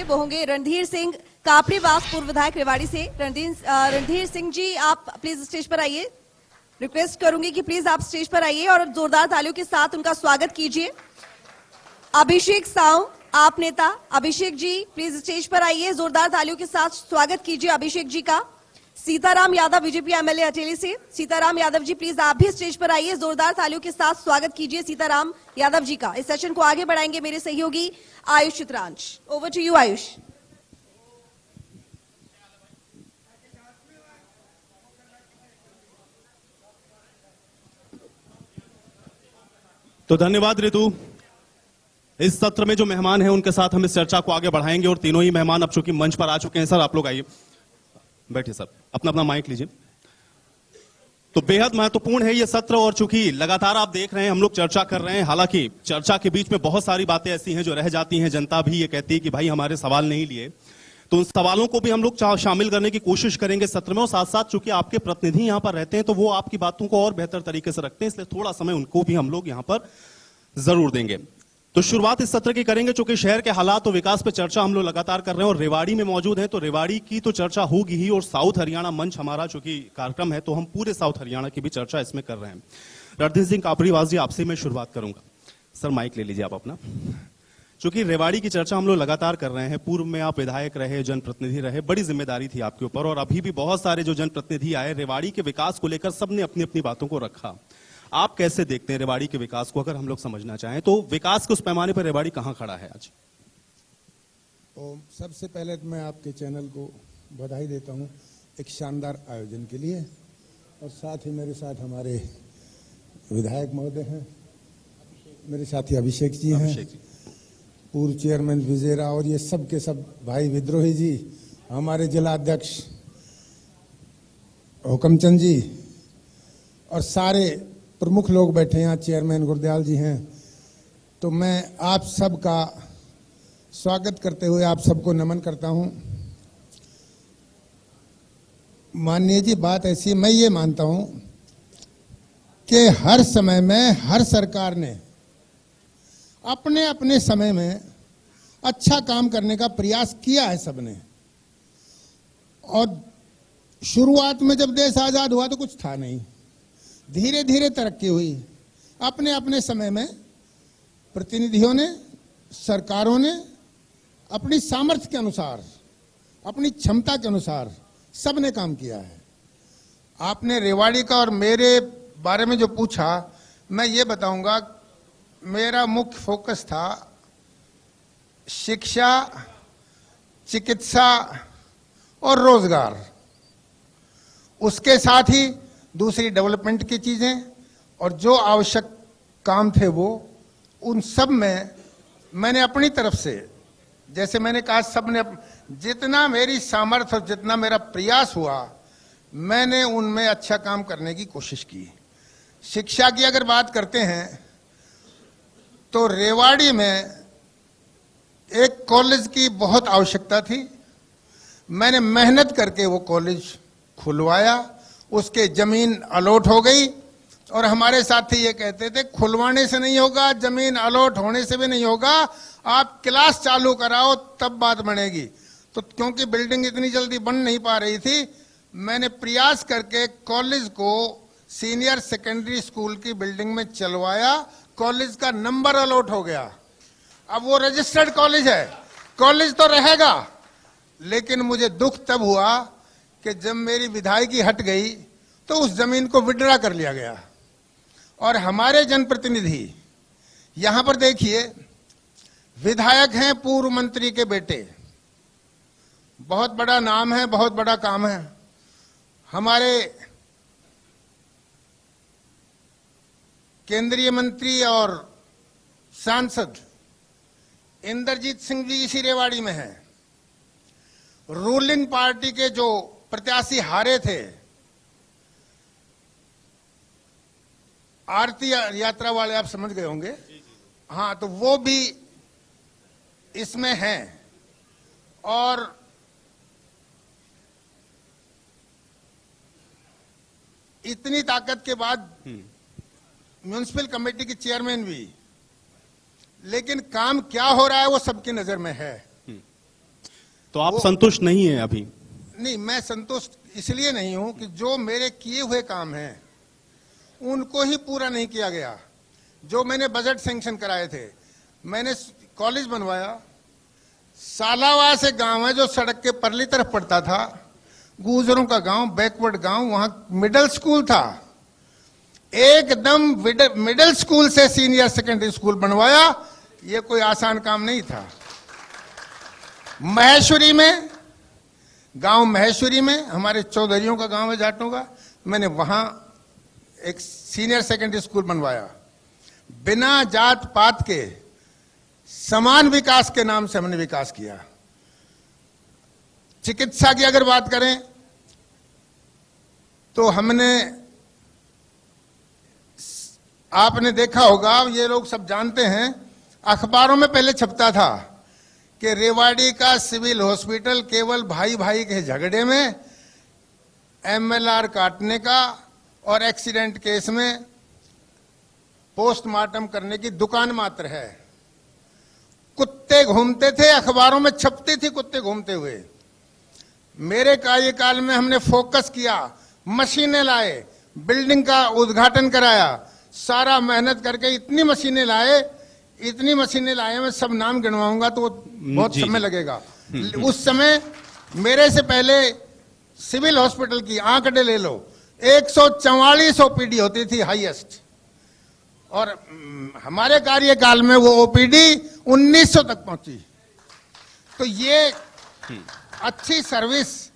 कीजिए। वो होंगे रणधीर सिंह कापड़ीवास, पूर्व विधायक रेवाड़ी से। रणधीर सिंह जी, आप प्लीज स्टेज पर आइए। रिक्वेस्ट करूंगी कि प्लीज आप स्टेज पर आइए और जोरदार तालियों के साथ उनका स्वागत कीजिए। अभिषेक साव, आप नेता अभिषेक जी प्लीज स्टेज पर आइए, जोरदार तालियों के साथ स्वागत कीजिए अभिषेक जी का। सीताराम यादव बीजेपी एमएलए अटेली से, सीताराम यादव जी प्लीज आप भी स्टेज पर आइए, जोरदार तालियों के साथ स्वागत कीजिए सीताराम यादव जी का। इस सेशन को आगे बढ़ाएंगे मेरे सहयोगी Ayush Chitransh. Over to you Ayush. तो धन्यवाद ऋतु। इस सत्र में जो मेहमान हैं उनके साथ हम इस चर्चा को आगे बढ़ाएंगे और तीनों ही मेहमान अब चूंकि मंच पर आ चुके हैं। सर आप लोग आइए, बैठिए सर, अपना अपना माइक लीजिए। तो बेहद महत्वपूर्ण है ये सत्र और चूंकि लगातार आप देख रहे हैं हम लोग चर्चा कर रहे हैं, हालांकि चर्चा के बीच में बहुत सारी बातें ऐसी हैं जो रह जाती हैं। जनता भी ये कहती है कि भाई हमारे सवाल नहीं लिए, तो उन सवालों को भी हम लोग शामिल करने की कोशिश करेंगे सत्र में। और साथ साथ चूंकि आपके प्रतिनिधि यहां पर रहते हैं तो वो आपकी बातों को और बेहतर तरीके से रखते हैं, इसलिए थोड़ा समय उनको भी हम लोग यहां पर जरूर देंगे। तो शुरुआत इस सत्र की करेंगे चूंकि शहर के हालात और विकास पे चर्चा हम लोग लगातार कर रहे हैं और रेवाड़ी में मौजूद हैं, तो रेवाड़ी की तो चर्चा होगी ही और साउथ हरियाणा मंच हमारा चूंकि कार्यक्रम है तो हम पूरे साउथ हरियाणा की भी चर्चा इसमें कर रहे हैं। रणधीर सिंह कापड़ीवास जी, आपसे मैं शुरुआत करूंगा। सर माइक ले लीजिए आप अपना। चूंकि रेवाड़ी की चर्चा हम लोग लगातार कर रहे हैं, पूर्व में आप विधायक रहे, जनप्रतिनिधि रहे, बड़ी जिम्मेदारी थी आपके ऊपर और अभी भी बहुत सारे जो जनप्रतिनिधि आए रेवाड़ी के विकास को लेकर सबने अपनी अपनी बातों को रखा। आप कैसे देखते हैं रेवाड़ी के विकास को? अगर हम लोग समझना चाहें तो विकास के उस पैमाने पर रेवाड़ी कहां खड़ा है आज? सबसे पहले तो मैं आपके चैनल को बधाई देता हूं एक शानदार आयोजन के लिए, और साथ ही मेरे साथ हमारे विधायक महोदय हैं, मेरे साथी अभिषेक जी हैं, पूर्व चेयरमैन विजयरा, और ये सब के सब भाई विद्रोही जी, हमारे जिला अध्यक्ष हुकमचंद जी, और सारे प्रमुख लोग बैठे हैं, चेयरमैन गुरदयाल जी हैं। तो मैं आप सबका स्वागत करते हुए आप सबको नमन करता हूं। माननीय जी, बात ऐसी, मैं ये मानता हूं कि हर समय में हर सरकार ने अपने अपने समय में अच्छा काम करने का प्रयास किया है सबने। और शुरुआत में जब देश आजाद हुआ तो कुछ था नहीं, धीरे धीरे तरक्की हुई। अपने अपने समय में प्रतिनिधियों ने, सरकारों ने अपनी सामर्थ्य के अनुसार, अपनी क्षमता के अनुसार सबने काम किया है। आपने रेवाड़ी का और मेरे बारे में जो पूछा, मैं ये बताऊंगा, मेरा मुख्य फोकस था शिक्षा, चिकित्सा और रोजगार। उसके साथ ही दूसरी डेवलपमेंट की चीजें और जो आवश्यक काम थे वो, उन सब में मैंने अपनी तरफ से, जैसे मैंने कहा, सबने जितना मेरी सामर्थ्य और जितना मेरा प्रयास हुआ, मैंने उनमें अच्छा काम करने की कोशिश की। शिक्षा की अगर बात करते हैं तो रेवाड़ी में एक कॉलेज की बहुत आवश्यकता थी। मैंने मेहनत करके वो कॉलेज खुलवाया, उसके जमीन अलॉट हो गई, और हमारे साथी ये कहते थे खुलवाने से नहीं होगा, जमीन अलॉट होने से भी नहीं होगा, आप क्लास चालू कराओ तब बात बनेगी। तो क्योंकि बिल्डिंग इतनी जल्दी बन नहीं पा रही थी, मैंने प्रयास करके कॉलेज को सीनियर सेकेंडरी स्कूल की बिल्डिंग में चलवाया। कॉलेज का नंबर अलॉट हो गया, अब वो रजिस्टर्ड कॉलेज है, कॉलेज तो रहेगा। लेकिन मुझे दुख तब हुआ कि जब मेरी विधायकी हट गई तो उस जमीन को विड्रा कर लिया गया। और हमारे जनप्रतिनिधि यहां पर देखिए, विधायक हैं पूर्व मंत्री के बेटे, बहुत बड़ा नाम है, बहुत बड़ा काम है। हमारे केंद्रीय मंत्री और सांसद इंद्रजीत सिंह जी इसी रेवाड़ी में हैं। रूलिंग पार्टी के जो प्रत्याशी हारे थे, आरती यात्रा वाले, आप समझ गए होंगे, हाँ, तो वो भी इसमें हैं। और इतनी ताकत के बाद म्युनिसिपल कमेटी की चेयरमैन भी, लेकिन काम क्या हो रहा है वो सबकी नजर में है। तो आप संतुष्ट नहीं है अभी? नहीं, मैं संतुष्ट इसलिए नहीं हूं कि जो मेरे किए हुए काम हैं उनको ही पूरा नहीं किया गया। जो मैंने बजट सैंक्शन कराए थे, मैंने कॉलेज बनवाया, सालावा से गांव है जो सड़क के परली तरफ पड़ता था, गुजरों का गांव, बैकवर्ड गांव, वहां मिडिल स्कूल था, एकदम मिडिल स्कूल से सीनियर सेकेंडरी स्कूल बनवाया। ये कोई आसान काम नहीं था। महेश्वरी में, गांव महेश्वरी में हमारे चौधरियों का गांव है, जाटों का, मैंने वहां एक सीनियर सेकेंडरी स्कूल बनवाया। बिना जात पात के समान विकास के नाम से हमने विकास किया। चिकित्सा की अगर बात करें तो हमने, आपने देखा होगा, ये लोग सब जानते हैं, अखबारों में पहले छपता था कि रेवाड़ी का सिविल हॉस्पिटल केवल भाई भाई के झगड़े में एमएलआर काटने का और एक्सीडेंट केस में पोस्टमार्टम करने की दुकान मात्र है। कुत्ते घूमते थे, अखबारों में छपते थे कुत्ते घूमते हुए। मेरे कार्यकाल में हमने फोकस किया, मशीनें लाए, बिल्डिंग का उद्घाटन कराया, सारा मेहनत करके इतनी मशीनें लाए, मैं सब नाम गिनवाऊंगा तो बहुत समय लगेगा। उस समय मेरे से पहले सिविल हॉस्पिटल की आंकड़े ले लो, 144 ओपीडी होती थी हाईएस्ट, और हमारे कार्यकाल में वो ओपीडी 1900 तक पहुंची। तो ये अच्छी सर्विस,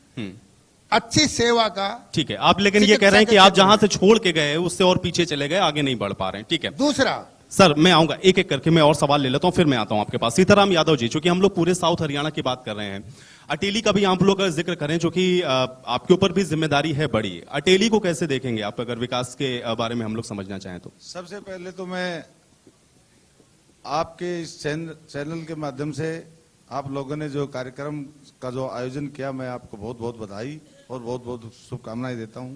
अच्छी सेवा का, ठीक है। आप लेकिन ये कह रहे हैं कि आप जहां से छोड़ के गए उससे और पीछे चले गए, आगे नहीं बढ़ पा रहे हैं, ठीक है। दूसरा सर, मैं आऊंगा एक एक करके, मैं और सवाल ले लेता हूं, फिर मैं आता हूं आपके पास। सीताराम यादव जी, चूंकि हम लोग पूरे साउथ हरियाणा की बात कर रहे हैं, अटेली का भी आप लोग का जिक्र करें, जो कि आपके ऊपर भी जिम्मेदारी है बड़ी। अटेली को कैसे देखेंगे आप, अगर विकास के बारे में हम लोग समझना चाहें तो? सबसे पहले तो मैं आपके इस चैनल के माध्यम से आप लोगों ने जो कार्यक्रम का जो आयोजन किया, मैं आपको बहुत बहुत बधाई और बहुत बहुत शुभकामनाएं देता हूं।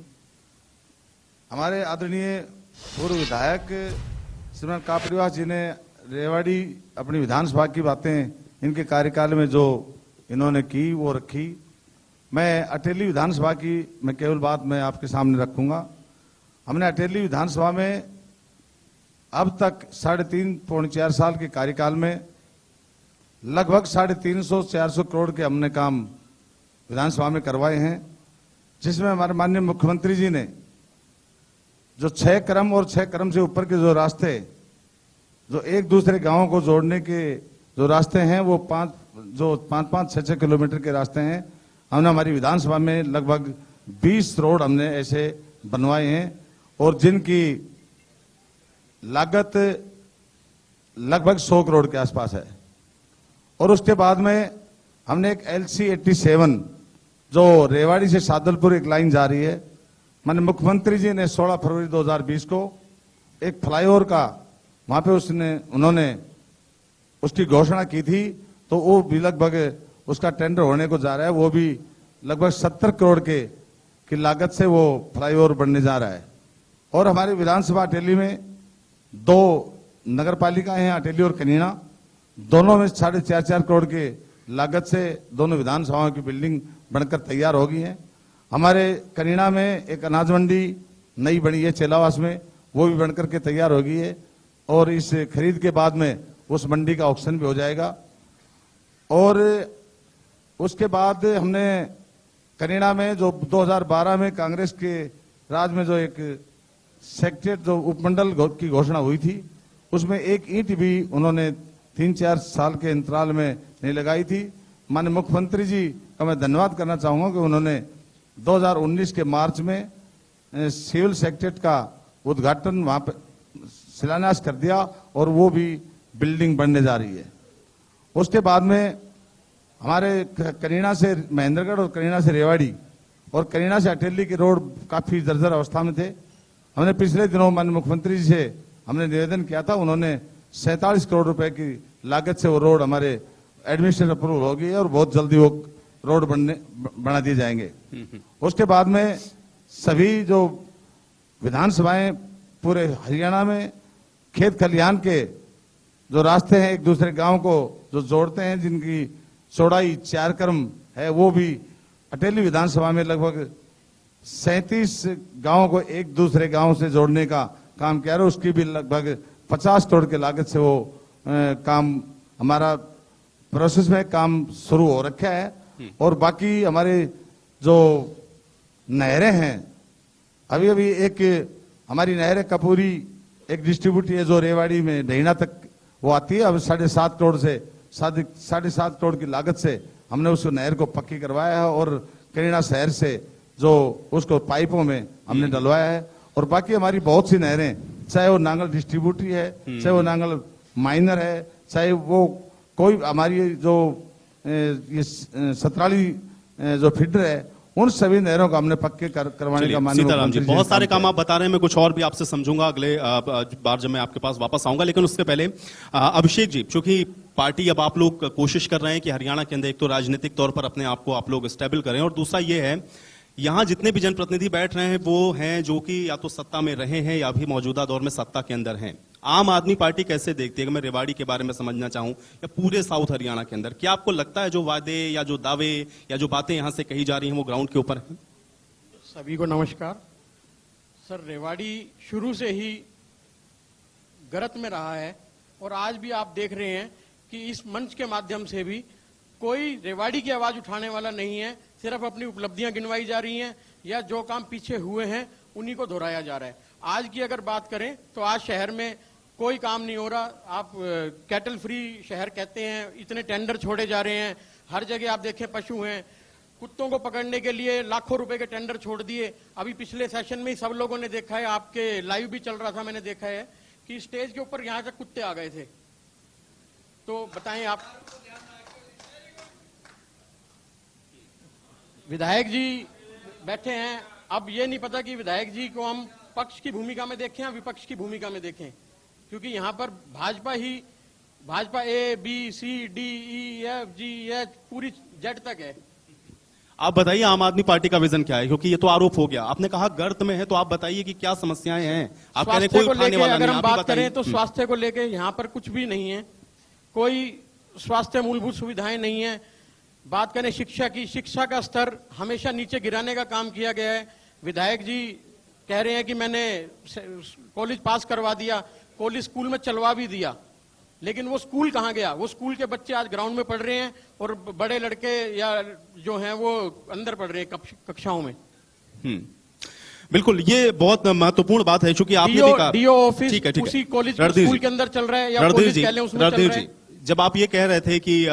हमारे आदरणीय पूर्व विधायक श्रीमान कापड़ीवास जी ने रेवाड़ी अपनी विधानसभा की बातें इनके कार्यकाल में जो इन्होंने की वो रखी। मैं अटेली विधानसभा की मैं केवल बात मैं आपके सामने रखूंगा। हमने अटेली विधानसभा में अब तक 3.5-4 साल के कार्यकाल में लगभग 350-400 करोड़ के हमने काम विधानसभा में करवाए हैं, जिसमें हमारे माननीय मुख्यमंत्री जी ने जो 6 क्रम और 6 क्रम से ऊपर के जो रास्ते, जो एक दूसरे गांवों को जोड़ने के जो रास्ते हैं, वो 5-6 किलोमीटर के रास्ते हैं, हमने हमारी विधानसभा में लगभग 20 रोड हमने ऐसे बनवाए हैं, और जिनकी लागत लगभग 100 करोड़ के आसपास है। और उसके बाद में हमने एक LC 87 जो रेवाड़ी से सादलपुर एक लाइन जा रही है, माननीय मुख्यमंत्री जी ने 16 फरवरी 2020 को एक फ्लाईओवर का वहां पे उन्होंने उसकी घोषणा की थी, तो वो भी लगभग उसका टेंडर होने को जा रहा है, वो भी लगभग 70 करोड़ की लागत से वो फ्लाईओवर बनने जा रहा है। और हमारी विधानसभा अटेली में 2 नगर पालिकाएं हैं, अटेली और कनीना, दोनों में 4.5 करोड़ के लागत से दोनों विधानसभाओं की बिल्डिंग बनकर तैयार हो गई है। हमारे कनीना में एक अनाज मंडी नई बनी है चेलावास में, वो भी बनकर के तैयार हो गई है, और इस खरीद के बाद में उस मंडी का ऑक्शन भी हो जाएगा। और उसके बाद हमने कनीना में जो 2012 में कांग्रेस के राज में जो एक सेक्रेटरीट जो उपमंडल की घोषणा हुई थी, उसमें एक ईंट भी उन्होंने 3-4 साल के अंतराल में नहीं लगाई थी। माननीय मुख्यमंत्री जी का मैं धन्यवाद करना चाहूंगा कि उन्होंने 2019 के मार्च में सिविल सेक्रेटरीट का उद्घाटन वहां पर शिलान्यास कर दिया, और वो भी बिल्डिंग बनने जा रही है। उसके बाद में हमारे कनीना से महेंद्रगढ़ और कनीना से रेवाड़ी और कनीना से अटेली के रोड काफी जर्जर अवस्था में थे। हमने पिछले दिनों माननीय मुख्यमंत्री जी से हमने निवेदन किया था, उन्होंने 47 करोड़ रुपए की लागत से वो रोड हमारे एडमिनिस्ट्रेटिव अप्रूवल हो गई है, और बहुत जल्दी वो रोड बना दिए जाएंगे। उसके बाद में सभी जो विधानसभाएं पूरे हरियाणा में खेत खलिहान के जो रास्ते हैं एक दूसरे गांव को जो जोड़ते हैं, जिनकी चौड़ाई 4 क्रम है, वो भी अटेली विधानसभा में लगभग 37 गांवों को एक दूसरे गांव से जोड़ने का काम किया है। उसकी भी लगभग 50 करोड़ की लागत से वो काम हमारा प्रोसेस में काम शुरू हो रखा है। और बाकी हमारे जो नहरें हैं, अभी अभी एक हमारी नहर कपूरी एक डिस्ट्रीब्यूटर है जो रेवाड़ी में ढेना तक वो आती है। अब 7.5 करोड़ से 7.5 करोड़ की लागत से हमने उस नहर को पक्की करवाया है और करीना शहर से जो उसको पाइपों में हमने डलवाया है। और बाकी हमारी बहुत सी नहरें, चाहे वो नांगल डिस्ट्रीब्यूटरी है, चाहे वो नांगल माइनर है, चाहे वो कोई हमारी जो ये सतराली जो फीडर है, उन सभी नहरों को हमने पक्के करवाने का माननीय सीताराम जी, मुख्यमंत्री बहुत ने सारे काम काम आप बता रहे हैं, मैं कुछ और भी आपसे समझूंगा अगले बार जब मैं आपके पास वापस आऊंगा। लेकिन उसके पहले अभिषेक जी, चूंकि पार्टी अब आप लोग कोशिश कर रहे हैं कि हरियाणा के अंदर एक तो राजनीतिक तौर पर अपने आप को आप लोग स्टेबल करें, और दूसरा ये है यहाँ जितने भी जनप्रतिनिधि बैठ रहे हैं वो हैं जो कि या तो सत्ता में रहे हैं या भी मौजूदा दौर में सत्ता के अंदर हैं। आम आदमी पार्टी कैसे देखती है? अगर मैं रेवाड़ी के बारे में समझना चाहूं या पूरे साउथ हरियाणा के अंदर, क्या आपको लगता है जो वादे या जो दावे या जो बातें यहां से कही जा रही हैं वो ग्राउंड के ऊपर हैं? सभी को नमस्कार। सर, रेवाड़ी शुरू से ही गरत में रहा है और आज भी आप देख रहे हैं कि इस मंच के माध्यम से भी कोई रेवाड़ी की आवाज उठाने वाला नहीं है। सिर्फ अपनी उपलब्धियां गिनवाई जा रही हैं या जो काम पीछे हुए हैं उन्हीं को दोहराया जा रहा है। आज की अगर बात करें तो आज शहर में कोई काम नहीं हो रहा। आप कैटल फ्री शहर कहते हैं, इतने टेंडर छोड़े जा रहे हैं। हर जगह आप देखें पशु हैं, कुत्तों को पकड़ने के लिए लाखों रुपए के टेंडर छोड़ दिए। अभी पिछले सेशन में ही सब लोगों ने देखा है, आपके लाइव भी चल रहा था, मैंने देखा है कि स्टेज के ऊपर यहां तक कुत्ते आ गए थे। तो बताएं आप, विधायक जी बैठे हैं, अब ये नहीं पता कि विधायक जी को हम पक्ष की भूमिका में देखें या विपक्ष की भूमिका में देखें, क्योंकि यहाँ पर Bhajpa A B C D E F G H पूरी जेड तक है। आप बताइए आम आदमी पार्टी का विजन क्या है, क्योंकि ये तो आरोप हो गया। आपने कहा गर्त में है, तो आप बताइए कि क्या समस्याएं हैं। आप कह रहे हैं कोई उठाने वाला नहीं, अगर हम आप ही बात करें तो बताइए। स्वास्थ्य को लेके यहाँ पर कुछ भी नहीं है, कोई स्वास्थ्य मूलभूत सुविधाएं नहीं है। बात करें शिक्षा की, शिक्षा का स्तर हमेशा नीचे गिराने का काम किया गया है। विधायक जी कह रहे हैं कि मैंने कॉलेज पास करवा दिया, कॉलेज स्कूल में चलवा भी दिया, लेकिन वो स्कूल कहाँ गया? वो स्कूल के बच्चे आज ग्राउंड में पढ़ रहे हैं और बड़े लड़के या जो हैं वो अंदर पढ़ रहे हैं कक्षाओं में। बिल्कुल, ये बहुत महत्वपूर्ण बात है, चूंकि आपने भी कहा डीओ ऑफिस ठीक है, उसी कॉलेज रणधीर स्कूल जी, के अंदर चल रहा है या रणधीर कॉलेज जी, कह लें उसमें चल रणधीर रहा जी, है। जब आप ये कह रहे थे कि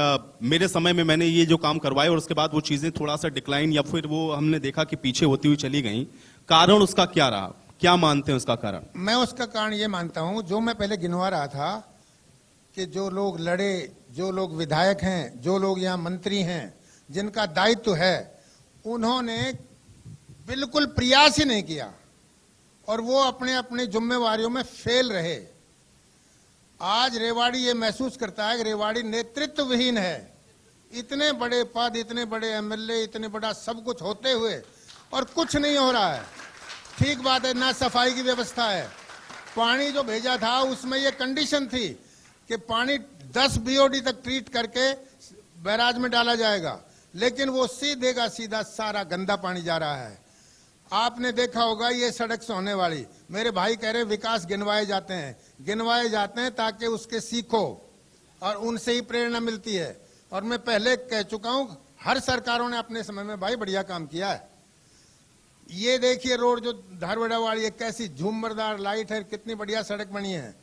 मेरे समय में मैंने ये जो काम करवाए और उसके बाद वो चीजें थोड़ा सा डिक्लाइन या फिर वो हमने देखा कि पीछे होती हुई चली गई, कारण उसका क्या रहा? क्या मानते हैं उसका कारण? मैं उसका कारण ये मानता हूं, जो मैं पहले गिनवा रहा था कि जो लोग लड़े, जो लोग विधायक हैं, जो लोग यहाँ मंत्री हैं, जिनका दायित्व है, उन्होंने बिल्कुल प्रयास ही नहीं किया और वो अपने अपने जिम्मेवारियों में फेल रहे। आज रेवाड़ी ये महसूस करता है कि रेवाड़ी नेतृत्व विहीन है। इतने बड़े पद, इतने बड़े एमएलए, इतने बड़ा सब कुछ होते हुए और कुछ नहीं हो रहा है। ठीक बात है, ना सफाई की व्यवस्था है। पानी जो भेजा था उसमें ये कंडीशन थी कि पानी 10 BOD तक ट्रीट करके बैराज में डाला जाएगा, लेकिन वो सीधे का सीधा सारा गंदा पानी जा रहा है। आपने देखा होगा ये सड़क से होने वाली, मेरे भाई कह रहे विकास गिनवाए जाते हैं ताकि उसके सीखो और उनसे ही प्रेरणा मिलती है। और मैं पहले कह चुका हूं, हर सरकारों ने अपने समय में भाई बढ़िया काम किया है। ये देखिए रोड जो धारवाड़ा वाली है, कैसी झूमरदार लाइट है, कितनी बढ़िया सड़क बनी है।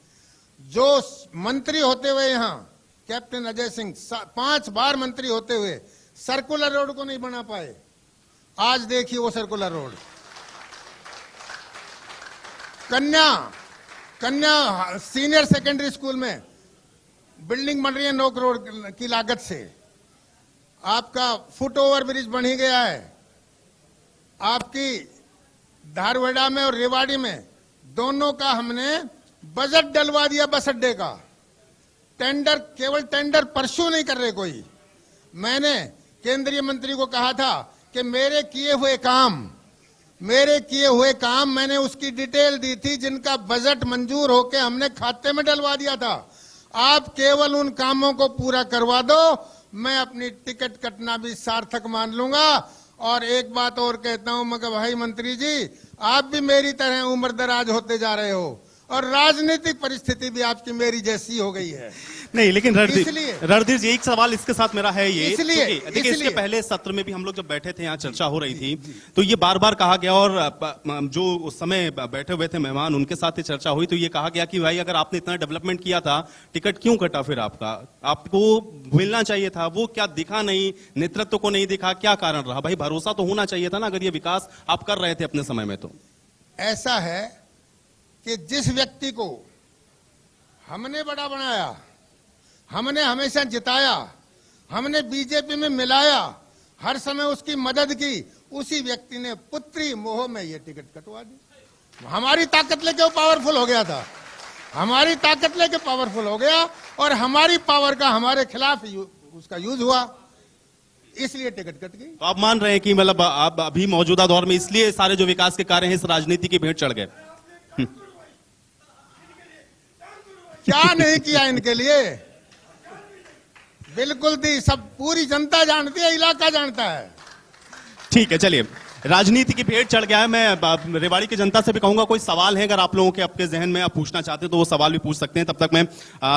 जो मंत्री होते हुए यहाँ कैप्टन अजय सिंह 5 बार मंत्री होते हुए सर्कुलर रोड को नहीं बना पाए, आज देखिए वो सर्कुलर रोड। कन्या सीनियर सेकेंडरी स्कूल में बिल्डिंग बन रही है 9 करोड़ की लागत से। आपका फुट ओवर ब्रिज बन ही गया है। आपकी धारवाड़ा में और रेवाड़ी में दोनों का हमने बजट डलवा दिया बस अड्डे का। टेंडर, केवल टेंडर परस्यू नहीं कर रहे कोई। मैंने केंद्रीय मंत्री को कहा था कि मेरे किए हुए काम मैंने उसकी डिटेल दी थी, जिनका बजट मंजूर होके हमने खाते में डलवा दिया था। आप केवल उन कामों को पूरा करवा दो, मैं अपनी टिकट कटना भी सार्थक मान लूंगा। और एक बात और कहता हूं मगर भाई मंत्री जी, आप भी मेरी तरह उम्र दराज होते जा रहे हो और राजनीतिक परिस्थिति भी आपकी मेरी जैसी हो गई है। नहीं, लेकिन इसलिए- रणधीर जी, एक सवाल इसके साथ मेरा है ये, इसलिए- क्योंकि देखिए इसके इसलिए- पहले सत्र में भी हम लोग जब बैठे थे, यहाँ चर्चा हो रही थी, तो ये बार बार कहा गया, और जो उस समय बैठे हुए थे मेहमान, उनके साथ ये चर्चा हुई, तो ये कहा गया कि भाई अगर आपने इतना डेवलपमेंट किया था, टिकट क्यों कटा फिर आपका? आपको मिलना चाहिए था, वो क्या दिखा नहीं, नेतृत्व को नहीं दिखा, क्या कारण रहा? भाई भरोसा तो होना चाहिए था ना, अगर ये विकास आप कर रहे थे अपने समय में। तो ऐसा है कि जिस व्यक्ति को हमने बड़ा बनाया, हमने हमेशा जिताया, हमने बीजेपी में मिलाया, हर समय उसकी मदद की, उसी व्यक्ति ने पुत्री मोह में ये टिकट कटवा दी। हमारी ताकत लेके वो पावरफुल हो गया था, हमारी ताकत लेके पावरफुल हो गया और हमारी पावर का हमारे खिलाफ उसका यूज हुआ, इसलिए टिकट कट गई। तो आप मान रहे हैं कि मतलब आप अभी मौजूदा दौर में इसलिए सारे जो विकास के कार्य हैं इस राजनीति की भेंट चढ़ गए? क्या नहीं किया इनके लिए, बिल्कुल दी, सब पूरी जनता जानती है, इलाका जानता है। ठीक है, चलिए, राजनीति की भेंट चढ़ गया है। मैं रेवाड़ी की जनता से भी कहूंगा, कोई सवाल है अगर आप लोगों के आपके जहन में आप पूछना चाहते हैं तो वो सवाल भी पूछ सकते हैं। तब तक मैं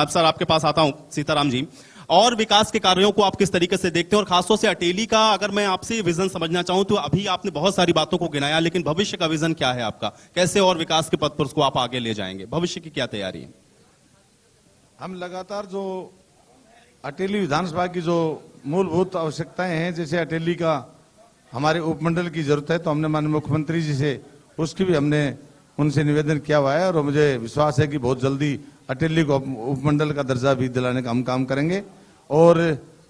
सर आपके पास आता हूं, सीताराम जी, और विकास के कार्यों को आप किस तरीके से देखते हैं, और खासतौर से अटेली का अगर मैं आपसे विजन समझना चाहूं तो अभी आपने बहुत सारी बातों को गिनाया, लेकिन भविष्य का विजन क्या है आपका? कैसे और विकास के पथ पर उसको आप आगे ले जाएंगे? भविष्य की क्या तैयारी है? हम लगातार जो अटेली विधानसभा की जो मूलभूत आवश्यकताएं हैं, जैसे अटेली का हमारे उपमंडल की जरूरत है, तो हमने माननीय मुख्यमंत्री जी से उसकी भी हमने उनसे निवेदन किया हुआ है, और मुझे विश्वास है कि बहुत जल्दी अटेली को उपमंडल का दर्जा भी दिलाने का हम काम करेंगे। और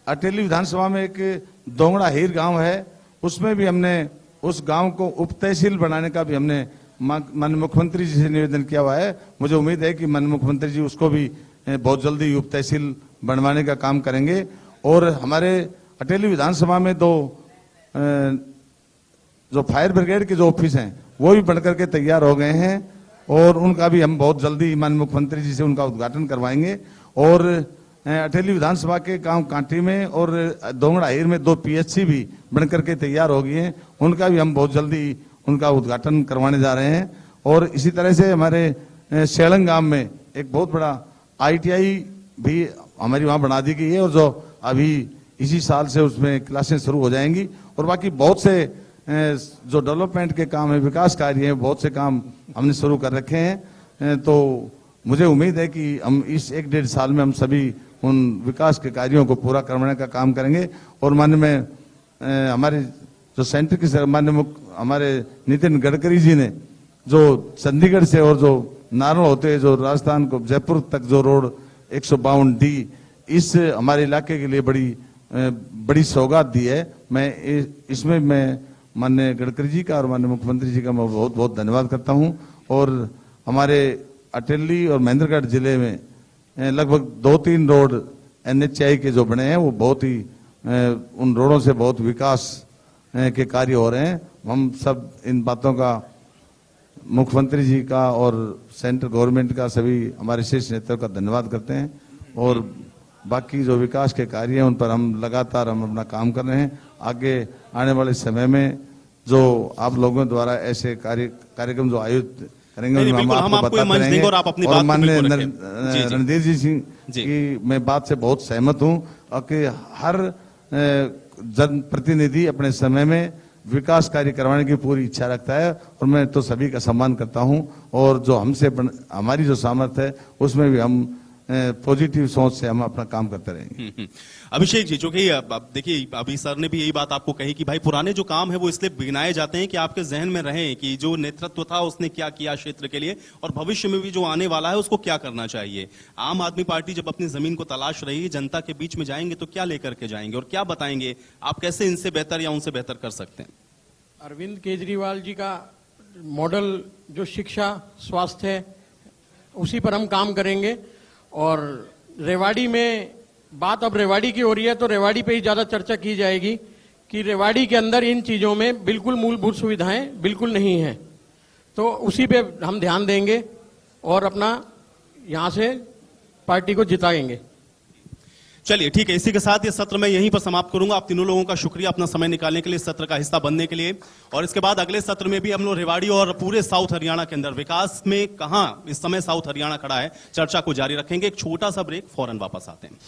अटेली विधानसभा में एक दोंगड़ा हीर गांव है, उसमें भी हमने उस गांव को उप तहसील बनाने का भी हमने माननीय मुख्यमंत्री जी से निवेदन किया हुआ है। मुझे उम्मीद है कि माननीय मुख्यमंत्री जी उसको भी बहुत जल्दी उप तहसील बनवाने का काम करेंगे। और हमारे अटेली विधानसभा में दो जो फायर ब्रिगेड के जो ऑफिस हैं वो भी बनकर के तैयार हो गए हैं, और उनका भी हम बहुत जल्दी माननीय मुख्यमंत्री जी से उनका उद्घाटन करवाएंगे। और अटेली विधानसभा के गांव कांटी में और दोंगड़ा हीर में 2 PHC भी बनकर के तैयार हो गई हैं, उनका भी हम बहुत जल्दी उनका उद्घाटन करवाने जा रहे हैं। और इसी तरह से हमारे शेलंग गांव में एक बहुत बड़ा ITI भी हमारी वहां बना दी गई है, और जो अभी इसी साल से उसमें क्लासें शुरू हो जाएंगी। और बाकी बहुत से जो डेवलपमेंट के काम है, विकास कार्य है, बहुत से काम हमने शुरू कर रखे हैं। तो मुझे उम्मीद है कि हम इस 1-1.5 साल में हम सभी उन विकास के कार्यों को पूरा करवाने का काम करेंगे। और माननीय हमारे जो सेंटर की माननीय हमारे नितिन गडकरी जी ने जो चंडीगढ़ से और जो नारनौल होते जो राजस्थान को जयपुर तक जो रोड 152D इस हमारे इलाके के लिए बड़ी सौगात दी है। मैं इसमें मैं माननीय गडकरी जी का और माननीय मुख्यमंत्री जी का मैं बहुत बहुत धन्यवाद करता हूं। और हमारे अटेली और महेंद्रगढ़ जिले में लगभग 2-3 रोड NHAI के जो बने हैं वो बहुत ही उन रोडों से बहुत विकास के कार्य हो रहे हैं। हम सब इन बातों का मुख्यमंत्री जी का और सेंट्रल गवर्नमेंट का सभी हमारे शीर्ष नेताओं का धन्यवाद करते हैं। और बाकी जो विकास के कार्य हैं उन पर हम लगातार अपना काम कर रहे हैं। आगे आने वाले समय में जो आप लोगों द्वारा ऐसे कार्यक्रम जो आयोजित करेंगे हम आपको बताते रहेंगे। और माननीय रणधीर जी सिंह की मैं बात से बहुत सहमत हूं, और कि हर जनप्रतिनिधि अपने समय में विकास कार्य करवाने की पूरी इच्छा रखता है, और मैं तो सभी का सम्मान करता हूं। और जो हमसे हमारी जो सामर्थ्य है उसमें भी हम पॉजिटिव सोच से हम अपना काम करते रहेंगे। अभिषेक जी, चूंकि देखिए अभी सर ने भी यही बात आपको कही कि भाई पुराने जो काम है वो इसलिए गिनाए जाते हैं कि आपके जहन में रहे कि जो नेतृत्व था उसने क्या किया क्षेत्र के लिए, और भविष्य में भी जो आने वाला है उसको क्या करना चाहिए। आम आदमी पार्टी जब अपनी जमीन को तलाश रही है, जनता के बीच में जाएंगे तो क्या लेकर के जाएंगे और क्या बताएंगे आप, कैसे इनसे बेहतर या उनसे बेहतर कर सकते हैं? अरविंद केजरीवाल जी का मॉडल जो शिक्षा स्वास्थ्य है उसी पर हम काम करेंगे। और रेवाड़ी में बात अब रेवाड़ी की हो रही है तो रेवाड़ी पे ही ज्यादा चर्चा की जाएगी कि रेवाड़ी के अंदर इन चीजों में बिल्कुल मूलभूत सुविधाएं बिल्कुल नहीं है, तो उसी पे हम ध्यान देंगे और अपना यहां से पार्टी को जिताएंगे। चलिए ठीक है, इसी के साथ ये सत्र मैं यहीं पर समाप्त करूंगा। आप तीनों लोगों का शुक्रिया अपना समय निकालने के लिए, सत्र का हिस्सा बनने के लिए। और इसके बाद अगले सत्र में भी हम लोग रेवाड़ी और पूरे साउथ हरियाणा के अंदर विकास में कहां इस समय साउथ हरियाणा खड़ा है, चर्चा को जारी रखेंगे। एक छोटा सा ब्रेक, फौरन वापस आते हैं।